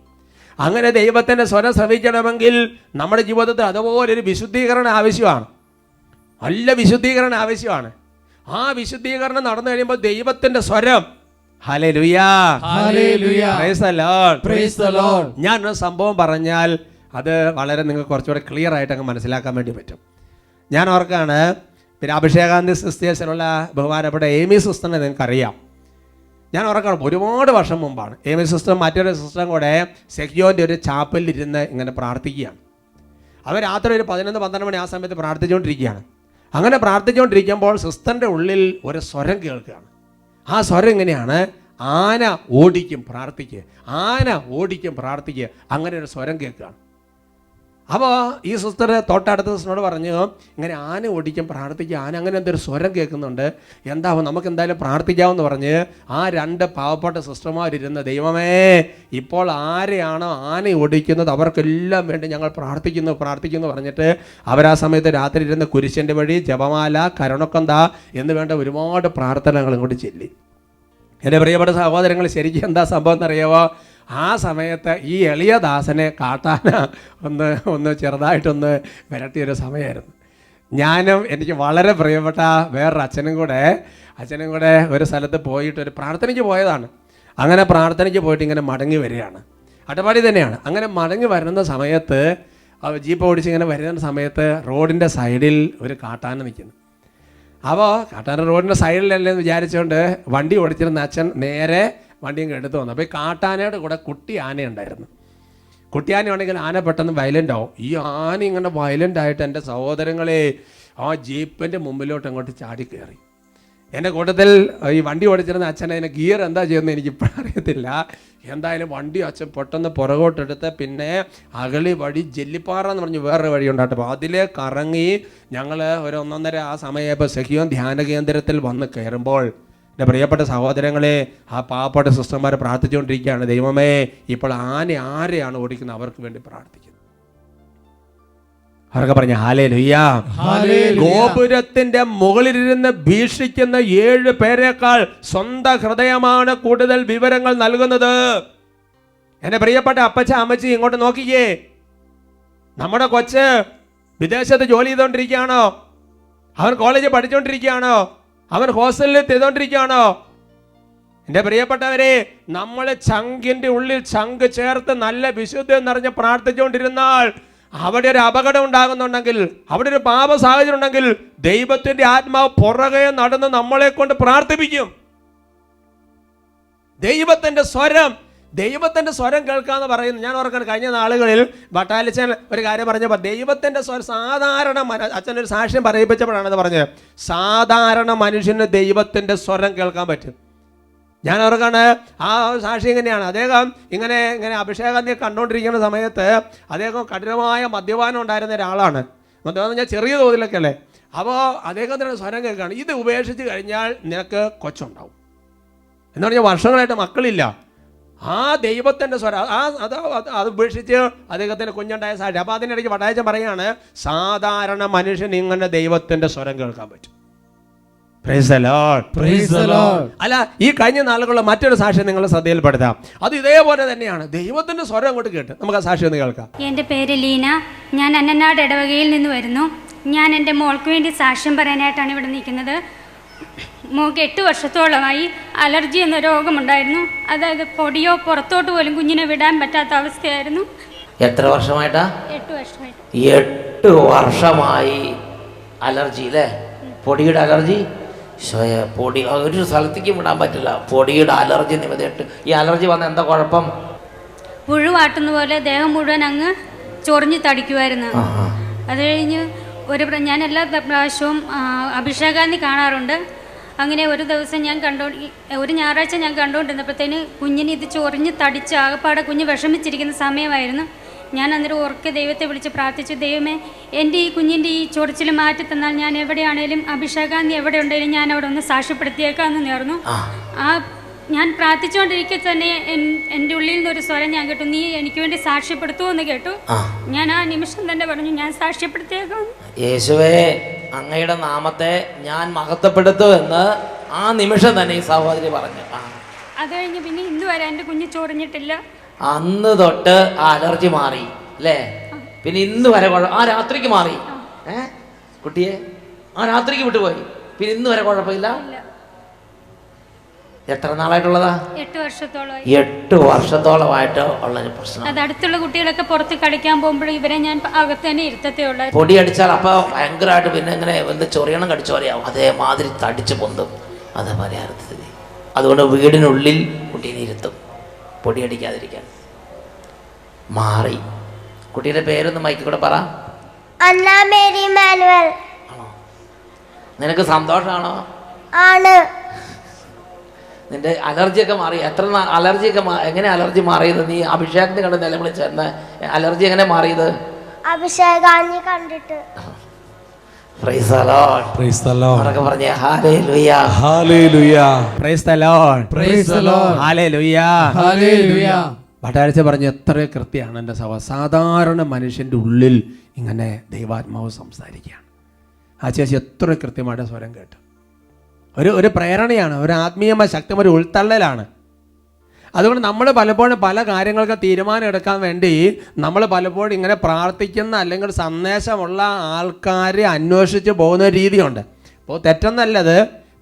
അങ്ങനെ ദൈവത്തിൻ്റെ സ്വരം ശ്രവിക്കണമെങ്കിൽ നമ്മുടെ ജീവിതത്തിൽ അതുപോലൊരു വിശുദ്ധീകരണം ആവശ്യമാണ്. നല്ല വിശുദ്ധീകരണം ആവശ്യമാണ്. ആ വിശുദ്ധീകരണം നടന്നു കഴിയുമ്പോൾ ദൈവത്തിൻ്റെ സ്വരം, hallelujah, hallelujah. Praise the Lord, praise the Lord. ഞാനൊരു സംഭവം പറഞ്ഞാൽ അത് വളരെ നിങ്ങൾക്ക് കുറച്ചുകൂടെ ക്ലിയർ ആയിട്ട് അങ്ങ് മനസ്സിലാക്കാൻ വേണ്ടി പറ്റും. ഞാൻ ഓർക്കാണ്, പിന്നെ അഭിഷേകാന്തി സിസ്റ്റേഴ്സിലുള്ള ബഹുമാനപ്പെട്ട എമി സിസ്റ്ററിനെ നിങ്ങൾക്കറിയാം. ഞാൻ ഓർക്കാണ്, ഒരുപാട് വർഷം മുമ്പാണ്. എമി സിസ്റ്റർ മറ്റൊരു സിസ്റ്ററും കൂടെ സെക്യോൻ്റെ ഒരു ചാപ്പലിരുന്ന് ഇങ്ങനെ പ്രാർത്ഥിക്കുകയാണ്. അവർ രാത്രി ഒരു 11-12 മണി ആ സമയത്ത് പ്രാർത്ഥിച്ചുകൊണ്ടിരിക്കുകയാണ്. അങ്ങനെ പ്രാർത്ഥിച്ചുകൊണ്ടിരിക്കുമ്പോൾ സിസ്റ്ററിൻ്റെ ഉള്ളിൽ ഒരു സ്വരം കേൾക്കുകയാണ്. ആ സ്വരം ഇങ്ങനെയാണ്, ആന ഓടിക്കും പ്രാർത്ഥിക്കുക, ആന ഓടിക്കും പ്രാർത്ഥിക്കുക, അങ്ങനെ ഒരു സ്വരം കേൾക്കുകയാണ്. അപ്പോൾ ഈ സിസ്റ്റർ തൊട്ടടുത്ത സിസ്റ്ററിനോട് പറഞ്ഞു, ഇങ്ങനെ ആന ഓടിക്കും പ്രാർത്ഥിക്കുക, ആന അങ്ങനെ എന്തൊരു സ്വരം കേൾക്കുന്നുണ്ട്, എന്താവും, നമുക്ക് എന്തായാലും പ്രാർത്ഥിക്കാമെന്ന് പറഞ്ഞ് ആ 2 പാവപ്പെട്ട സിസ്റ്റർമാരിരുന്ന്, ദൈവമേ ഇപ്പോൾ ആരെയാണോ ആന ഓടിക്കുന്നത് അവർക്കെല്ലാം വേണ്ടി ഞങ്ങൾ പ്രാർത്ഥിക്കുന്നു പറഞ്ഞിട്ട് അവരാ സമയത്ത് രാത്രി ഇരുന്ന് കുരിശൻ്റെ വഴി, ജപമാല, കരുണക്കൊന്ത എന്ന് വേണ്ട ഒരുപാട് പ്രാർത്ഥനകൾ ഇങ്ങോട്ട് ചൊല്ലി. എൻ്റെ പ്രിയപ്പെട്ട സഹോദരങ്ങൾ, ശരിക്കും എന്താ സംഭവം എന്നറിയാമോ? ആ സമയത്ത് ഈ എളിയ ദാസനെ കാട്ടാന ഒന്ന് ചെറുതായിട്ടൊന്ന് വിരട്ടിയൊരു സമയമായിരുന്നു. ഞാനും എനിക്ക് വളരെ പ്രിയപ്പെട്ട വേറൊരു അച്ഛനും കൂടെ ഒരു സ്ഥലത്ത് പോയിട്ട് ഒരു പ്രാർത്ഥനയ്ക്ക് പോയതാണ്. അങ്ങനെ പ്രാർത്ഥനയ്ക്ക് പോയിട്ട് ഇങ്ങനെ മടങ്ങി വരികയാണ്. അട്ടപ്പാടി തന്നെയാണ്. അങ്ങനെ മടങ്ങി വരുന്ന സമയത്ത്, ജീപ്പ് ഓടിച്ച് ഇങ്ങനെ വരുന്ന സമയത്ത് റോഡിൻ്റെ സൈഡിൽ ഒരു കാട്ടാന നിൽക്കുന്നു. അപ്പോൾ കാട്ടാന റോഡിൻ്റെ സൈഡിലല്ലേ എന്ന് വിചാരിച്ചുകൊണ്ട് വണ്ടി ഓടിച്ചിരുന്ന അച്ഛൻ നേരെ വണ്ടിയും എടുത്ത് വന്നു. അപ്പോൾ ഈ കാട്ടാനയുടെ കൂടെ കുട്ടി ആനയുണ്ടായിരുന്നു. കുട്ടിയാന ഉണ്ടെങ്കിൽ ആന പെട്ടെന്ന് വയലൻ്റ് ആവും. ഈ ആന ഇങ്ങനെ വയലൻ്റ് ആയിട്ട് എൻ്റെ സഹോദരങ്ങളെ ആ ജീപ്പിൻ്റെ മുമ്പിലോട്ട് അങ്ങോട്ട് ചാടി കയറി. എൻ്റെ കൂട്ടത്തിൽ ഈ വണ്ടി ഓടിച്ചിരുന്ന അച്ഛൻ അതിന് ഗിയർ എന്താ ചെയ്യുന്നത് എനിക്കിപ്പോഴും അറിയത്തില്ല. എന്തായാലും വണ്ടി അച്ഛൻ പെട്ടെന്ന് പുറകോട്ടെടുത്ത് പിന്നെ അകളി വഴി ജെല്ലിപ്പാറ എന്ന് പറഞ്ഞ് വേറൊരു വഴി ഉണ്ടാട്ടപ്പോൾ അതിലേക്ക് ഇറങ്ങി ഞങ്ങൾ ഒരു 1:30 ആ സമയപ്പോൾ സെഹിയോൻ ധ്യാന കേന്ദ്രത്തിൽ വന്ന് കയറുമ്പോൾ എൻ്റെ പ്രിയപ്പെട്ട സഹോദരങ്ങളെ, ആ പാവപ്പെട്ട സിസ്റ്റർമാർ പ്രാർത്ഥിച്ചുകൊണ്ടിരിക്കുകയാണ്, ദൈവമേ ഇപ്പോൾ ആരെയാണ് ഓടിക്കുന്നത് അവർക്ക് വേണ്ടി പ്രാർത്ഥിക്കുന്നത്. അവരൊക്കെ പറഞ്ഞ ഹല്ലേലൂയാ. ഗോപുരത്തിന്റെ മുകളിലിരുന്ന് ഭീഷിക്കുന്ന 7 പേരെക്കാൾ സ്വന്തം ഹൃദയമാണ് കൂടുതൽ വിവരങ്ങൾ നൽകുന്നത്. എൻ്റെ പ്രിയപ്പെട്ട അപ്പച്ച അമ്മച്ചി ഇങ്ങോട്ട് നോക്കിക്കേ. നമ്മുടെ കൊച്ച് വിദേശത്ത് ജോലി ചെയ്തുകൊണ്ടിരിക്കുകയാണോ? അവൻ കോളേജിൽ പഠിച്ചുകൊണ്ടിരിക്കുകയാണോ? അവൻ ഹോസ്റ്റലിൽ ചെയ്തുകൊണ്ടിരിക്കുകയാണോ? എൻ്റെ പ്രിയപ്പെട്ടവരെ, നമ്മൾ ചങ്കിൻ്റെ ഉള്ളിൽ ചങ്ക് ചേർത്ത് നല്ല വിശുദ്ധം നിറഞ്ഞ് പ്രാർത്ഥിച്ചുകൊണ്ടിരുന്നാൽ അവിടെ ഒരു അപകടം ഉണ്ടാകുന്നുണ്ടെങ്കിൽ, അവിടെ ഒരു പാപ സാഹചര്യം ഉണ്ടെങ്കിൽ ദൈവത്തിൻ്റെ ആത്മാവ് പുറകെ നടന്ന് നമ്മളെ കൊണ്ട് പ്രാർത്ഥിപ്പിക്കും. ദൈവത്തിൻ്റെ സ്വരം കേൾക്കാന്ന് പറയുന്നു. ഞാൻ ഓർക്കണം, കഴിഞ്ഞ നാളുകളിൽ ബട്ടാലിച്ചൻ ഒരു കാര്യം പറഞ്ഞപ്പോൾ ദൈവത്തിൻ്റെ സ്വരം സാധാരണ അച്ഛനൊരു സാക്ഷ്യം പറയിപ്പിച്ചപ്പോഴാണ് പറഞ്ഞത്, സാധാരണ മനുഷ്യന് ദൈവത്തിൻ്റെ സ്വരം കേൾക്കാൻ പറ്റും. ഞാൻ ഓർക്കാണ് ആ സാക്ഷി എങ്ങനെയാണ്, അദ്ദേഹം ഇങ്ങനെ അഭിഷേകാന്തിയെ കണ്ടുകൊണ്ടിരിക്കുന്ന സമയത്ത് അദ്ദേഹം കഠിനമായ മദ്യപാനം ഉണ്ടായിരുന്ന ഒരാളാണ്. മദ്യപാനം ഞാൻ ചെറിയ തോതിലൊക്കെ അല്ലേ. അപ്പോൾ അദ്ദേഹത്തിൻ്റെ സ്വരം കേൾക്കുകയാണ്, ഇത് ഉപേക്ഷിച്ച് കഴിഞ്ഞാൽ നിനക്ക് കൊച്ചുണ്ടാവും എന്ന് പറഞ്ഞാൽ വർഷങ്ങളായിട്ട് മക്കളില്ല. ആ ദൈവത്തിൻ്റെ സ്വരം അത് ഉപേക്ഷിച്ച് അദ്ദേഹത്തിന് കുഞ്ഞുണ്ടായ സാക്ഷി. അപ്പോൾ അതിനിടയ്ക്ക് വടായച്ചൻ പറയാണ്, സാധാരണ മനുഷ്യൻ ഇങ്ങനെ ദൈവത്തിൻ്റെ സ്വരം കേൾക്കാൻ പറ്റും. Praise the Lord. Praise the Lord. അല്ല, ഈ കഴിഞ്ഞ നാളുകളിൽ മറ്റൊരു സാക്ഷ്യം നിങ്ങൾ ശ്രദ്ധയിൽപ്പെടുത്താം. അത് ഇതേപോലെ തന്നെയാണ്. ദൈവത്തിൻ്റെ സ്വരം അങ്ങോട്ട് കേട്ട് നമുക്ക് ആ സാക്ഷ്യം ഒന്ന് കേൾക്കാം. എൻ്റെ പേര് ലീന. ഞാൻ അന്നനാട് ഇടവകയിൽ നിന്ന് വരുന്നു. ഞാൻ എൻ്റെ മോൾക്ക് വേണ്ടി സാക്ഷ്യം പറയാനായിട്ടാണ് ഇവിടെ നിൽക്കുന്നത്. മോൾക്ക് 8 വർഷത്തോളമായി അലർജി എന്ന രോഗമുണ്ടായിരുന്നു. അതായത് പൊടിയോ പുറത്തോട്ട് പോലും കുഞ്ഞിനെ വിടാൻ പറ്റാത്ത അവസ്ഥയായിരുന്നു. എത്ര വർഷമായിട്ടാ? 8 വർഷമായിട്ട്. 8 വർഷമായി അലർജി അല്ലേ? പൊടിയുടെ അലർജി. പൊടി ഒരു സ്ഥലത്തേക്ക് വിടാൻ പറ്റില്ല, പൊടിയുടെ അലർജി നിമിത്തമായിട്ട്. ഈ അലർജി വന്ന എന്താ കുഴപ്പം? പുഴുവാട്ടുന്ന പോലെ ദേഹം മുഴുവൻ അങ്ങ് ചൊറിഞ്ഞ് തടിക്കുമായിരുന്നു. അത് കഴിഞ്ഞ് ഞാൻ എല്ലാ പ്രാവശ്യവും അഭിഷേകാന്തി കാണാറുണ്ട്. അങ്ങനെ ഒരു ദിവസം ഒരു ഞായറാഴ്ച ഞാൻ കണ്ടുകൊണ്ടിരുന്നപ്പോഴത്തേന് കുഞ്ഞിന് ഇത് ചൊറിഞ്ഞ് തടിച്ച് ആകപ്പാടെ കുഞ്ഞ് വിഷമിച്ചിരിക്കുന്ന സമയമായിരുന്നു. ഞാൻ അന്നേരം ഉറക്കെ ദൈവത്തെ വിളിച്ച് പ്രാർത്ഥിച്ചു, ദൈവമേ എൻ്റെ ഈ കുഞ്ഞിൻ്റെ ഈ ചൊറിച്ചിൽ മാറ്റി തന്നാൽ ഞാൻ എവിടെയാണേലും അഭിഷേകാന്തി എവിടെ ഉണ്ടെങ്കിലും ഞാൻ അവിടെ ഒന്ന് സാക്ഷ്യപ്പെടുത്തിയേക്കാമെന്ന് നേർന്നു. ഞാൻ പ്രാർത്ഥിച്ചുകൊണ്ടിരിക്കെ തന്നെ എൻ്റെ ഉള്ളിൽ നിന്നൊരു സ്വരം ഞാൻ കേട്ടു, നീ എനിക്ക് വേണ്ടി സാക്ഷ്യപ്പെടുത്തുമോ എന്ന് കേട്ടു. ഞാൻ ആ നിമിഷം തന്നെ പറഞ്ഞു, ഞാൻ സാക്ഷ്യപ്പെടുത്തിയേക്കാം. യേശുവേ, അങ്ങയുടെ നാമത്തെ ഞാൻ മഹത്വപ്പെടുത്തു എന്ന് ആ നിമിഷം തന്നെ ഈ സഹോദരി പറഞ്ഞു. അത് കഴിഞ്ഞ് പിന്നെ ഇന്ന് വരെ എൻ്റെ കുഞ്ഞ് ചൊറിഞ്ഞിട്ടില്ല. അന്ന് തൊട്ട് ആ അലർജി മാറി അല്ലേ? പിന്നെ ഇന്ന് വരെ ആ രാത്രിക്ക് മാറി. കുട്ടിയെ ആ രാത്രിക്ക് വിട്ടുപോയി. പിന്നെ ഇന്ന് വരെ കുഴപ്പമില്ല. എത്ര നാളായിട്ടുള്ളതാ? 8 വർഷത്തോളമായി. 8 വർഷത്തോളമായിട്ട് ഉള്ളൊരു പ്രശ്നം. അത് അടുത്തുള്ള കുട്ടികളൊക്കെ പുറത്ത് കളിക്കാൻ പോകുമ്പോൾ ഇവരെ ഞാൻ അകത്ത് തന്നെ ഇരുത്തത്തേ ഉള്ളൂ. പൊടി അടിച്ചാൽ അപ്പൊ ഭയങ്കരമായിട്ട് പിന്നെ ഇങ്ങനെ എന്ത് ചൊറിയണം കടിച്ചു പറയാം, അതേമാതിരി തടിച്ച് പൊന്തും. അത് പറയാറുണ്ട്. അതുകൊണ്ട് വീടിനുള്ളിൽ കുട്ടീനെ ഇരുത്തും പൊടി അടിക്കാതിരിക്കാൻ. മാറി. കുട്ടിയുടെ പേരൊന്ന് മൈക്കിൽ കൂടെ പറ. Anna Mary manual. ആണോ? നിനക്ക് സന്തോഷമാണോ? ആണ്. നിന്റെ അലർജിയൊക്കെ മാറി? എത്ര അലർജിയൊക്കെ എങ്ങനെ അലർജി മാറിയത്? നീ അഭിഷേകത്തിന് കണ്ട് നിലവിളിച്ച അലർജി എങ്ങനെ മാറിയത്? അഭിഷേകാന്തി കണ്ടിട്ട്. Praise the Lord. Praise the Lord. അവരൊക്കെ പറഞ്ഞേ hallelujah. Hallelujah. Praise the Lord. Praise the Lord. Hallelujah. Hallelujah. ഭട്ടാഴ്ച പറഞ്ഞ എത്ര കൃത്യമാണ് എൻ്റെ സാധാരണ മനുഷ്യൻ്റെ ഉള്ളിൽ ഇങ്ങനെ ദൈവാത്മാവ് സംസാരിക്കുകയാണ്. ആ ചേച്ചി എത്ര കൃത്യമായിട്ട് സ്വരം കേട്ടു. ഒരു പ്രേരണയാണ്, ഒരു ആത്മീയമായ ശക്തമായ ഒരു ഉൾത്തള്ളലാണ്. അതുകൊണ്ട് നമ്മൾ പലപ്പോഴും പല കാര്യങ്ങൾക്ക് തീരുമാനം എടുക്കാൻ വേണ്ടി നമ്മൾ പലപ്പോഴും ഇങ്ങനെ പ്രാർത്ഥിക്കുന്ന അല്ലെങ്കിൽ സന്ദേശമുള്ള ആൾക്കാരെ അന്വേഷിച്ച് പോകുന്ന രീതിയുണ്ട്. അപ്പോൾ തെറ്റെന്നല്ലത്.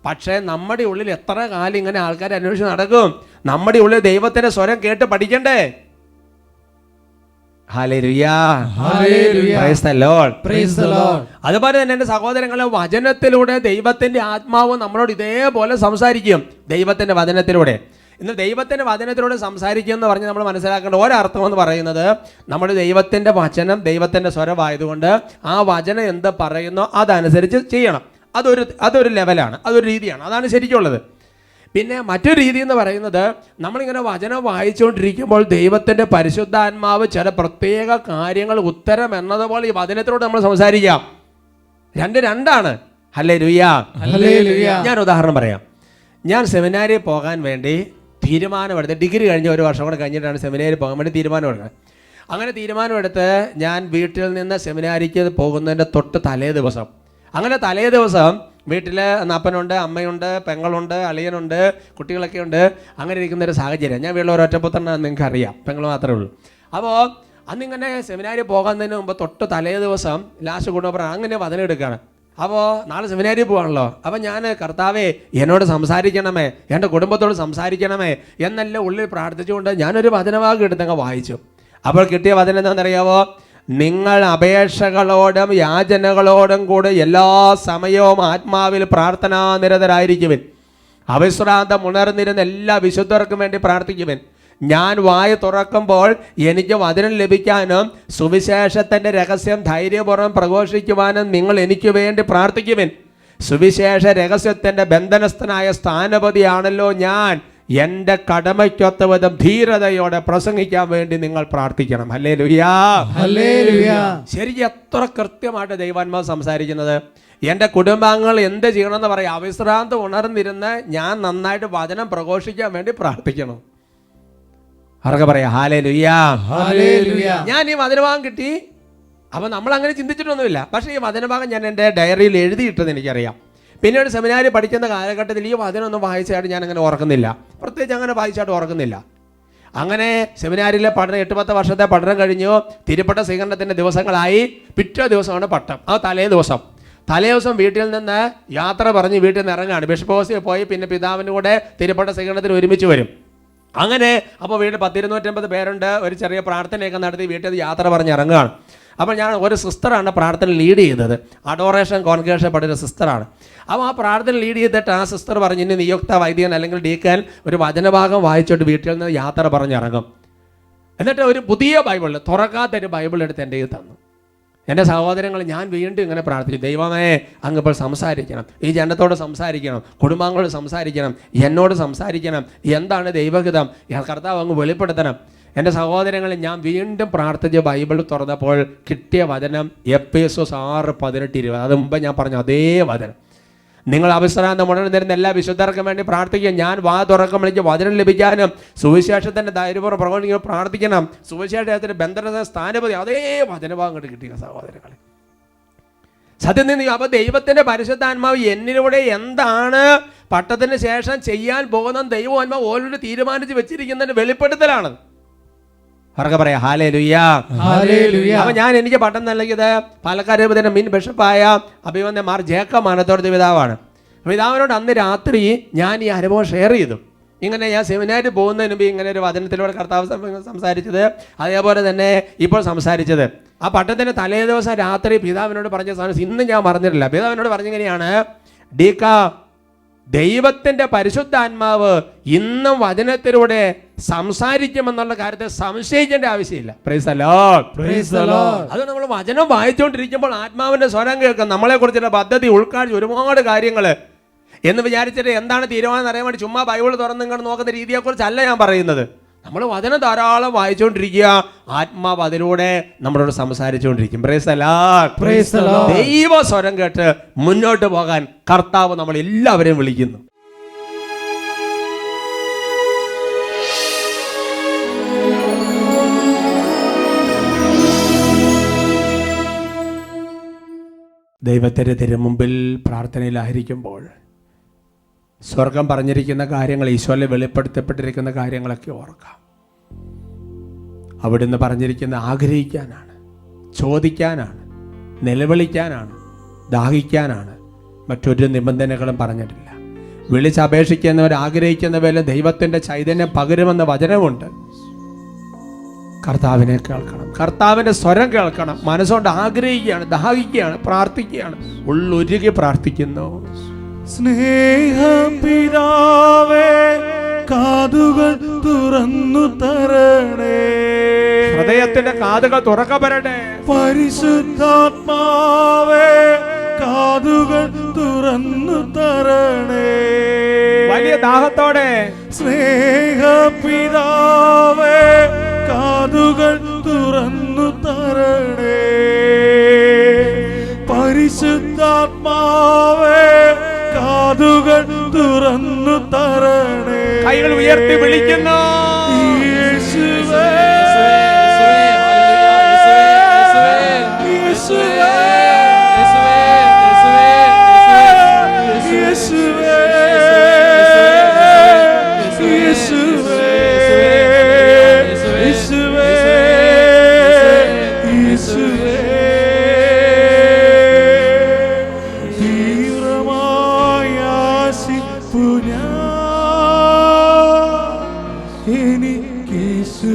പക്ഷേ നമ്മുടെ ഉള്ളിൽ എത്ര കാലം ഇങ്ങനെ ആൾക്കാരെ അന്വേഷിച്ച് നടക്കും? നമ്മുടെ ഉള്ളിൽ ദൈവത്തിൻ്റെ സ്വരം കേട്ട് പഠിക്കണ്ടേ? Hallelujah. Price the Lord. Praise the Lord. അതുപോലെ തന്നെ എൻ്റെ സഹോദരങ്ങളെ, വചനത്തിലൂടെ ദൈവത്തിൻ്റെ ആത്മാവ് നമ്മളോട് ഇതേപോലെ സംസാരിക്കും. ദൈവത്തിൻ്റെ വചനത്തിലൂടെ. ഇന്ന് ദൈവത്തിൻ്റെ വചനത്തിലൂടെ സംസാരിക്കുക എന്ന് പറഞ്ഞ് നമ്മൾ മനസ്സിലാക്കേണ്ട ഒരർത്ഥം എന്ന് പറയുന്നത്, നമ്മുടെ ദൈവത്തിൻ്റെ വചനം ദൈവത്തിൻ്റെ സ്വരമായതുകൊണ്ട് ആ വചനം എന്ത് പറയുന്നോ അതനുസരിച്ച് ചെയ്യണം. അതൊരു ലെവലാണ്, അതൊരു രീതിയാണ്. അതാണ് ശരിക്കുള്ളത്. പിന്നെ മറ്റൊരു രീതി എന്ന് പറയുന്നത്, നമ്മളിങ്ങനെ വചനം വായിച്ചുകൊണ്ടിരിക്കുമ്പോൾ ദൈവത്തിൻ്റെ പരിശുദ്ധാത്മാവ് ചില പ്രത്യേക കാര്യങ്ങൾ ഉത്തരം എന്നതുപോലെ ഈ വചനത്തിലൂടെ നമ്മൾ സംസാരിക്കാം. രണ്ടാണ്. ഹല്ലേലൂയ. ഞാൻ ഉദാഹരണം പറയാം. ഞാൻ സെമിനാരിൽ പോകാൻ വേണ്ടി തീരുമാനമെടുത്ത്, ഡിഗ്രി കഴിഞ്ഞ് 1 വർഷം കൂടെ കഴിഞ്ഞിട്ടാണ് സെമിനാരിൽ പോകാൻ വേണ്ടി തീരുമാനമെടുക്കുന്നത്. അങ്ങനെ തീരുമാനമെടുത്ത് ഞാൻ വീട്ടിൽ നിന്ന് സെമിനാരിക്ക് പോകുന്നതിൻ്റെ തൊട്ട് തലേ ദിവസം, അങ്ങനെ തലേ ദിവസം വീട്ടിൽ അപ്പനുണ്ട്, അമ്മയുണ്ട്, പെങ്ങളുണ്ട്, അളിയനുണ്ട്, കുട്ടികളൊക്കെ ഉണ്ട്. അങ്ങനെ ഇരിക്കുന്നൊരു സാഹചര്യം. ഞാൻ വീട്ടിൽ ഒരൊറ്റപ്പുത്രനാണെന്ന് നിങ്ങൾക്ക് അറിയാം, പെങ്ങൾ മാത്രമേ ഉള്ളൂ. അപ്പോൾ അന്നിങ്ങനെ സെമിനാരിൽ പോകുന്നതിന് മുമ്പ് തൊട്ട് തലേ ദിവസം ലാസ്റ്റ് കൊണ്ടുപോകാൻ അങ്ങനെ വചനം എടുക്കുകയാണ്. അപ്പോൾ നാളെ സെമിനാരിൽ പോകാണല്ലോ. അപ്പം ഞാൻ, കർത്താവേ എന്നോട് സംസാരിക്കണമേ, എൻ്റെ കുടുംബത്തോട് സംസാരിക്കണമേ എന്നെല്ലാം ഉള്ളിൽ പ്രാർത്ഥിച്ചുകൊണ്ട് ഞാനൊരു വചനവാക്ക് എടുത്തങ്ങ് വായിച്ചു. അപ്പോൾ കിട്ടിയ വചനം എന്താണെന്നറിയാവോ? നിങ്ങൾ അപേക്ഷകളോടും യാചനകളോടും കൂടെ എല്ലാ സമയവും ആത്മാവിൽ പ്രാർത്ഥനാനിരതരായിരിക്കുവിൻ. അവിശ്രാന്തം ഉണർന്നിരുന്ന എല്ലാ വിശുദ്ധർക്കും വേണ്ടി പ്രാർത്ഥിക്കുവിൻ. ഞാൻ വായ തുറക്കുമ്പോൾ എനിക്ക് വചനം ലഭിക്കാനും സുവിശേഷത്തിൻ്റെ രഹസ്യം ധൈര്യപൂർവ്വം പ്രഘോഷിക്കുവാനും നിങ്ങൾ എനിക്ക് വേണ്ടി പ്രാർത്ഥിക്കുവിൻ. സുവിശേഷ രഹസ്യത്തിൻ്റെ ബന്ധനസ്ഥനായ സ്ഥാനപതിയാണല്ലോ ഞാൻ. എൻ്റെ കടമയ്ക്കൊത്ത വിധം ധീരതയോടെ പ്രസംഗിക്കാൻ വേണ്ടി നിങ്ങൾ പ്രാർത്ഥിക്കണം. ഹല്ലേലൂയാ. ഹല്ലേലൂയാ. ശരിക്കും എത്ര കൃത്യമായിട്ട് ദൈവാത്മാവ് സംസാരിക്കുന്നത്. എൻ്റെ കുടുംബാംഗങ്ങൾ എന്ത് ചെയ്യണമെന്ന് പറയാം. അവിശ്രാന്തം ഉണർന്നിരുന്ന് ഞാൻ നന്നായിട്ട് വചനം പ്രഘോഷിക്കാൻ വേണ്ടി പ്രാർത്ഥിക്കണം. അവർക്ക് പറയാം ഹല്ലേലൂയ. ഹല്ലേലൂയ. ഞാൻ ഈ വചനഭാഗം കിട്ടി. അപ്പം നമ്മൾ അങ്ങനെ ചിന്തിച്ചിട്ടൊന്നുമില്ല. പക്ഷേ ഈ വചനഭാഗം ഞാൻ എൻ്റെ ഡയറിയിൽ എഴുതിയിട്ടത് എനിക്കറിയാം. പിന്നീട് സെമിനാരി പഠിക്കുന്ന കാലഘട്ടത്തിൽ ഈ വചനമൊന്നും വായിച്ചായിട്ട് ഞാൻ അങ്ങനെ ഓർക്കുന്നില്ല. പ്രത്യേകിച്ച് അങ്ങനെ വായിച്ചായിട്ട് ഓർക്കുന്നില്ല. അങ്ങനെ സെമിനാരിലെ പഠനം 8-10 വർഷത്തെ പഠനം കഴിഞ്ഞു. തിരുപ്പട്ട സ്വീകരണത്തിൻ്റെ ദിവസങ്ങളായി. പിറ്റേ ദിവസമാണ് പട്ടം. ആ തലേ ദിവസം വീട്ടിൽ നിന്ന് യാത്ര പറഞ്ഞ് വീട്ടിൽ നിന്ന് ഇറങ്ങുകയാണ്. ബിഷപ്പ് ഹൗസിൽ പോയി പിന്നെ പിതാവിൻ്റെ കൂടെ തിരുപ്പട്ട സ്വീകരണത്തിന് ഒരുമിച്ച് വരും. അങ്ങനെ അപ്പോൾ വീട്ടിൽ 10-250 പേരുണ്ട്. ഒരു ചെറിയ പ്രാർത്ഥനയൊക്കെ നടത്തി വീട്ടിൽ യാത്ര പറഞ്ഞ് ഇറങ്ങുകയാണ്. അപ്പോൾ ഞാൻ ഒരു സിസ്റ്ററാണ് പ്രാർത്ഥന ലീഡ് ചെയ്തത്. അഡോറേഷൻ കോൺഗ്രേഷൻ പഠിച്ച സിസ്റ്ററാണ്. അപ്പോൾ ആ പ്രാർത്ഥന ലീഡ് ചെയ്തിട്ട് ആ സിസ്റ്റർ പറഞ്ഞ് ഇനി നിയുക്ത വൈദികൻ അല്ലെങ്കിൽ ഡീക്കൻ ഒരു വചനഭാഗം വായിച്ചിട്ട് വീട്ടിൽ നിന്ന് യാത്ര പറഞ്ഞിറങ്ങും. എന്നിട്ട് ഒരു പുതിയ ബൈബിൾ, തുറക്കാത്തൊരു ബൈബിൾ എടുത്ത് എൻ്റെ കയ്യിൽ തന്നു. എൻ്റെ സഹോദരങ്ങൾ, ഞാൻ വീണ്ടും ഇങ്ങനെ പ്രാർത്ഥിച്ചു, ദൈവമേ അങ്ങ് ഇപ്പോൾ സംസാരിക്കണം, ഈ ജനത്തോട് സംസാരിക്കണം, കുടുംബങ്ങളോട് സംസാരിക്കണം, എന്നോട് സംസാരിക്കണം, എന്താണ് ദൈവഹിതം, കർത്താവ് അങ്ങ് വെളിപ്പെടുത്തണം. എൻ്റെ സഹോദരങ്ങളിൽ ഞാൻ വീണ്ടും പ്രാർത്ഥിച്ച് ബൈബിൾ തുറന്നപ്പോൾ കിട്ടിയ വചനം എഫേസ്യോസ് 6:18-20. അത് മുമ്പ് ഞാൻ പറഞ്ഞു അതേ വചനം. നിങ്ങൾ അവിശ്രാന്തം ഉണർന്നിരുന്ന എല്ലാ വിശുദ്ധർക്കും വേണ്ടി പ്രാർത്ഥിക്കുക. ഞാൻ വാ തുറക്കം വിളിച്ച് വചനം ലഭിക്കാനും സുവിശേഷത്തിൻ്റെ ധൈര്യപൂർവ്വം പ്രകടനം പ്രാർത്ഥിക്കണം. സുവിശേഷത്തിൻ്റെ ബന്ധന സ്ഥാനപതി അതേ വചനഭാഗം കൊണ്ട് കിട്ടിയ സഹോദരങ്ങളെ. സത്യം നിന്ന് അപ്പോൾ ദൈവത്തിൻ്റെ പരിശുദ്ധാത്മാവ് എന്നിലൂടെ എന്താണ് പട്ടത്തിന് ശേഷം ചെയ്യാൻ പോകുന്ന ദൈവാത്മാവ് ഓൾറെഡി തീരുമാനിച്ച് വെച്ചിരിക്കുന്നതിന് വെളിപ്പെടുത്തലാണ്. അവർക്ക് പറയാം ഹല്ലേലൂയ. ഹല്ലേലൂയ. അപ്പോൾ ഞാൻ എനിക്ക് പട്ടം നൽകിയത് പാലക്കാട് രൂപതയുടെ മുൻ ബിഷപ്പായ അഭിവന്ദ മാർ ജേക്കബ് മാനത്തോടത്തെ പിതാവാണ്. പിതാവിനോട് അന്ന് രാത്രി ഞാൻ ഈ അനുഭവം ഷെയർ ചെയ്തു. ഇങ്ങനെ ഞാൻ സെമിനാരിൽ പോകുന്നതിന് മുമ്പ് ഇങ്ങനെ ഒരു വചനത്തിലൂടെ കർത്താവ് സംസാരിച്ചത്, അതേപോലെ തന്നെ ഇപ്പോൾ സംസാരിച്ചത്. ആ പട്ടത്തിൻ്റെ തലേ ദിവസം രാത്രി പിതാവിനോട് പറഞ്ഞ സാധനം ഇന്ന് ഞാൻ പറഞ്ഞിട്ടില്ല. പിതാവിനോട് പറഞ്ഞിങ്ങനെയാണ്, ഡീക്ക, ദൈവത്തിൻ്റെ പരിശുദ്ധാത്മാവ് ഇന്നും വചനത്തിലൂടെ സംസാരിക്കുമെന്നുള്ള കാര്യത്തെ സംശയിക്കേണ്ട ആവശ്യമില്ല. Price the Lord. Praise the Lord. അത് നമ്മൾ വചനം വായിച്ചുകൊണ്ടിരിക്കുമ്പോൾ ആത്മാവിൻ്റെ സ്വരം കേൾക്കും. നമ്മളെക്കുറിച്ചുള്ള പദ്ധതി, ഉൾക്കാഴ്ച, ഒരുപാട് കാര്യങ്ങൾ എന്ന് വിചാരിച്ചിട്ട് എന്താണ് തീരുമാനം അറിയാൻ വേണ്ടി ചുമ്മാ ബൈബിൾ തുറന്ന് ഇങ്ങോട്ട് നോക്കുന്ന രീതിയെക്കുറിച്ചല്ല ഞാൻ പറയുന്നത്. നമ്മൾ വചനം ധാരാളം വായിച്ചുകൊണ്ടിരിക്കുക, ആത്മാവ് അതിലൂടെ നമ്മളോട് സംസാരിച്ചുകൊണ്ടിരിക്കും. Praise the Lord. Praise the Lord. ദൈവ സ്വരം കേട്ട് മുന്നോട്ട് പോകാൻ കർത്താവ് നമ്മൾ എല്ലാവരെയും വിളിക്കുന്നു. ദൈവത്തിൻ്റെ തിരുമുമ്പിൽ പ്രാർത്ഥനയിലായിരിക്കുമ്പോൾ സ്വർഗം പറഞ്ഞിരിക്കുന്ന കാര്യങ്ങൾ, ഈശോയിൽ വെളിപ്പെടുത്തപ്പെട്ടിരിക്കുന്ന കാര്യങ്ങളൊക്കെ ഓർക്കാം. അവിടുന്ന് പറഞ്ഞിരിക്കുന്ന ആഗ്രഹിക്കാനാണ്, ചോദിക്കാനാണ്, നിലവിളിക്കാനാണ്, ദാഹിക്കാനാണ്. മറ്റൊരു നിബന്ധനകളും പറഞ്ഞിട്ടില്ല. വിളിച്ചപേക്ഷിക്കുന്നവർ, ആഗ്രഹിക്കുന്നവരെല്ലാം ദൈവത്തിൻ്റെ ചൈതന്യം പകരുമെന്ന വചനമുണ്ട്. കർത്താവിനെ കേൾക്കണം, കർത്താവിൻ്റെ സ്വരം കേൾക്കണം. മനസ്സുകൊണ്ട് ആഗ്രഹിക്കുകയാണ്, ദാഹിക്കുകയാണ്, പ്രാർത്ഥിക്കുകയാണ്, ഉള്ളൊരുകി പ്രാർത്ഥിക്കുന്നു. സ്നേഹപിതാവേ, കാതുകൾ തുറന്നു തരണേ, ഹൃദയത്തിന്റെ കാതുകൾ തുറക്കപ്പെടട്ടെ. പരിശുദ്ധാത്മാവേ, കാതുകൾ തുറന്നു തരണേ, വലിയ ദാഹത്തോടെ. സ്നേഹപിതാവേ, കാതുകൾ തുറന്നു തരണേ, പരിശുദ്ധാത്മാവേ, കാതുകൾ തുറന്നു തരണേ. കൈകൾ ഉയർത്തി വിളിക്കുന്നു, യേശുവേ, യേശുവേ, യേശുവേ, യേശുവേ, യേശുവേ, യേശുവേ. തീവ്രമായ ആശിപ്പു ഞാൻ, എനിക്ക് യേശു